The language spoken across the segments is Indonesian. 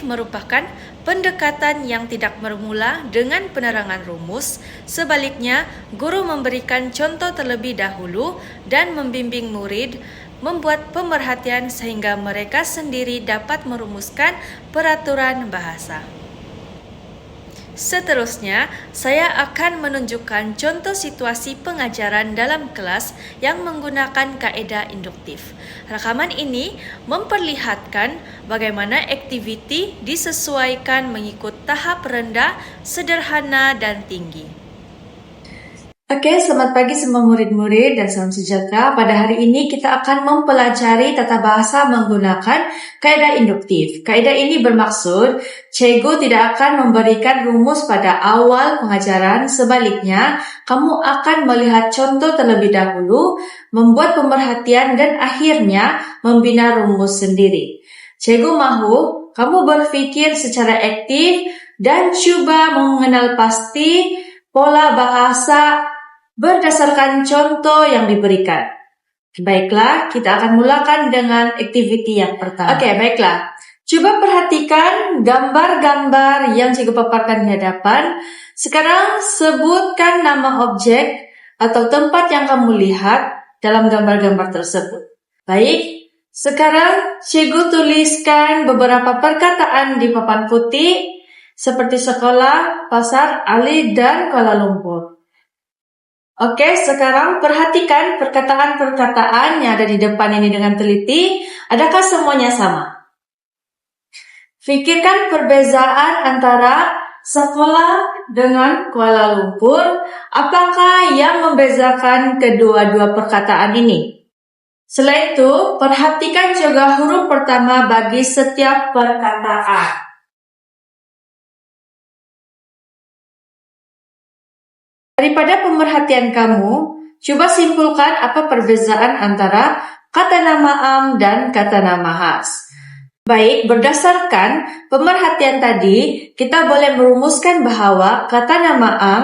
merupakan pendekatan yang tidak bermula dengan penerangan rumus. Sebaliknya, guru memberikan contoh terlebih dahulu dan membimbing murid membuat pemerhatian sehingga mereka sendiri dapat merumuskan peraturan bahasa. Seterusnya, saya akan menunjukkan contoh situasi pengajaran dalam kelas yang menggunakan kaedah induktif. Rekaman ini memperlihatkan bagaimana aktiviti disesuaikan mengikut tahap rendah, sederhana, dan tinggi. Oke, selamat pagi semua murid-murid dan salam sejahtera. Pada hari ini kita akan mempelajari tata bahasa menggunakan kaidah induktif. Kaidah ini bermaksud cikgu tidak akan memberikan rumus pada awal pengajaran. Sebaliknya, kamu akan melihat contoh terlebih dahulu, membuat pemerhatian dan akhirnya membina rumus sendiri. Cikgu mahu kamu berpikir secara aktif dan cuba mengenal pasti pola bahasa berdasarkan contoh yang diberikan. Baiklah, kita akan mulakan dengan aktiviti yang pertama. Oke, baiklah. Coba perhatikan gambar-gambar yang cikgu paparkan di hadapan. Sekarang sebutkan nama objek atau tempat yang kamu lihat dalam gambar-gambar tersebut. Baik, sekarang cikgu tuliskan beberapa perkataan di papan putih seperti sekolah, pasar, Ali, dan Kuala Lumpur. Oke, sekarang perhatikan perkataan-perkataan yang ada di depan ini dengan teliti. Adakah semuanya sama? Pikirkan perbezaan antara sekolah dengan Kuala Lumpur. Apakah yang membedakan kedua-dua perkataan ini? Selain itu, perhatikan juga huruf pertama bagi setiap perkataan. Daripada pemerhatian kamu, coba simpulkan apa perbezaan antara kata nama am dan kata nama khas. Baik, berdasarkan pemerhatian tadi, kita boleh merumuskan bahwa kata nama am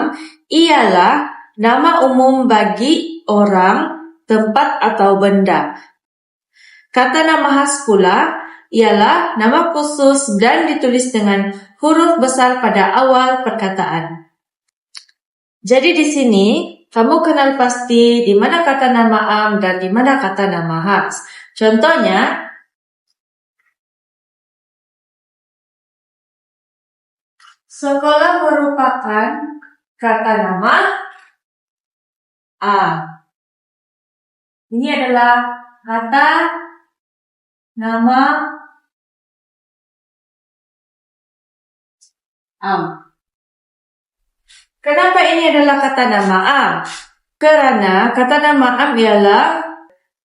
ialah nama umum bagi orang, tempat atau benda. Kata nama khas pula ialah nama khusus dan ditulis dengan huruf besar pada awal perkataan. Jadi di sini kamu kenal pasti di mana kata nama am dan di mana kata nama khas. Contohnya, sekolah merupakan kata nama am. Ini adalah kata nama am. Kenapa ini adalah kata nama am? Karena kata nama am ialah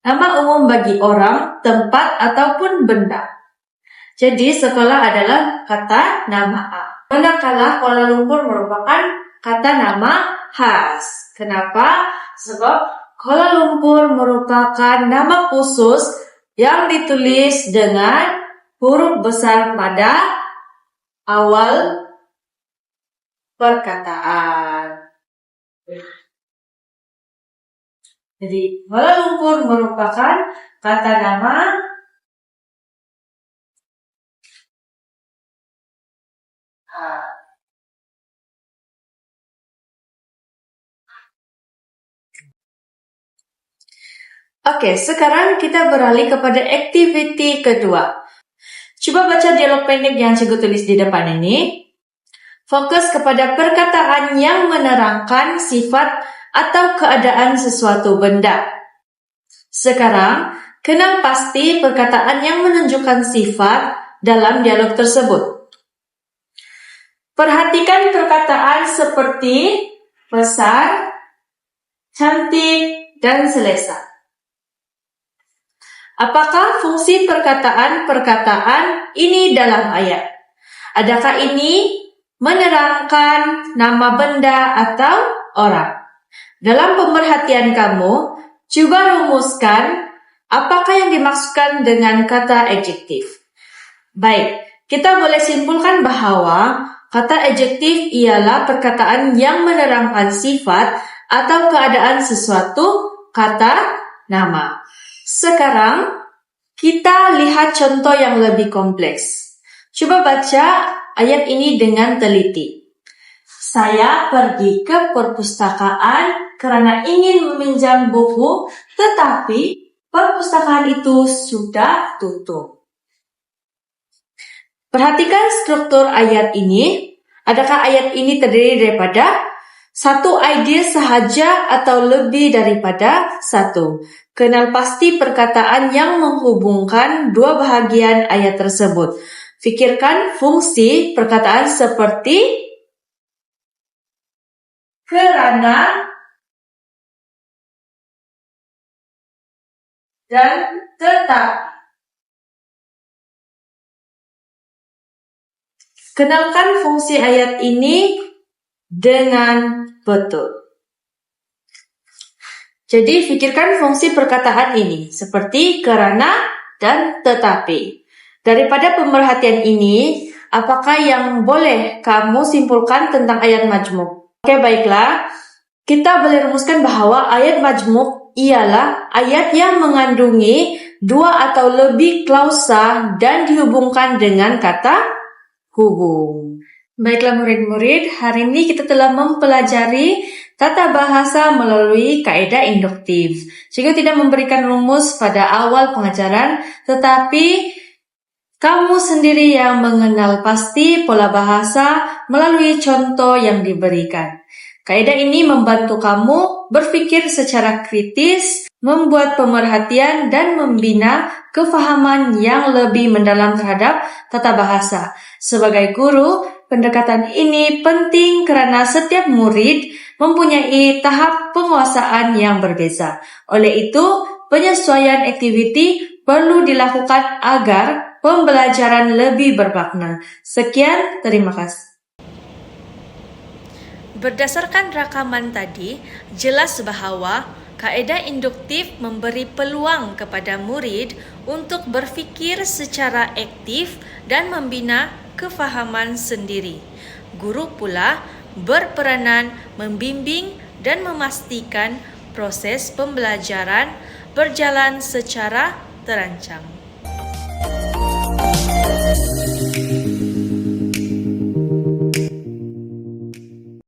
nama umum bagi orang, tempat, ataupun benda. Jadi sekolah adalah kata nama am. Manakala Kuala Lumpur merupakan kata nama khas. Kenapa? Sebab Kuala Lumpur merupakan nama khusus yang ditulis dengan huruf besar pada awal perkataan. Jadi, Kuala Lumpur merupakan kata nama khas. Oke, sekarang kita beralih kepada aktiviti kedua. Coba baca dialog pendek yang cikgu tulis di depan ini. Fokus kepada perkataan yang menerangkan sifat atau keadaan sesuatu benda. Sekarang, kenal pasti perkataan yang menunjukkan sifat dalam dialog tersebut. Perhatikan perkataan seperti besar, cantik, dan selesa. Apakah fungsi perkataan-perkataan ini dalam ayat? Adakah ini menerangkan nama benda atau orang? Dalam pemerhatian kamu, coba rumuskan apakah yang dimaksudkan dengan kata adjektif. Baik, kita boleh simpulkan bahwa kata adjektif ialah perkataan yang menerangkan sifat atau keadaan sesuatu, kata nama. Sekarang, kita lihat contoh yang lebih kompleks. Coba baca ayat ini dengan teliti. Saya pergi ke perpustakaan karena ingin meminjam buku, tetapi perpustakaan itu sudah tutup. Perhatikan struktur ayat ini. Adakah ayat ini terdiri daripada satu ide sahaja atau lebih daripada satu? Kenal pasti perkataan yang menghubungkan dua bahagian ayat tersebut. Fikirkan fungsi perkataan seperti kerana dan tetapi. Kenalkan fungsi ayat ini dengan betul. Jadi, fikirkan fungsi perkataan ini seperti kerana dan tetapi. Daripada pemerhatian ini, apakah yang boleh kamu simpulkan tentang ayat majmuk? Oke, baiklah. Kita boleh rumuskan bahwa ayat majmuk ialah ayat yang mengandungi dua atau lebih klausa dan dihubungkan dengan kata hubung. Baiklah murid-murid, hari ini kita telah mempelajari tata bahasa melalui kaidah induktif. Jika tidak memberikan rumus pada awal pengajaran, tetapi kamu sendiri yang mengenal pasti pola bahasa melalui contoh yang diberikan. Kaidah ini membantu kamu berpikir secara kritis, membuat pemerhatian dan membina kefahaman yang lebih mendalam terhadap tata bahasa. Sebagai guru, pendekatan ini penting karena setiap murid mempunyai tahap penguasaan yang berbeza. Oleh itu, penyesuaian aktiviti perlu dilakukan agar pembelajaran lebih bermakna. Sekian, terima kasih. Berdasarkan rakaman tadi, jelas bahwa kaidah induktif memberi peluang kepada murid untuk berfikir secara aktif dan membina kefahaman sendiri. Guru pula berperanan membimbing dan memastikan proses pembelajaran berjalan secara terancang.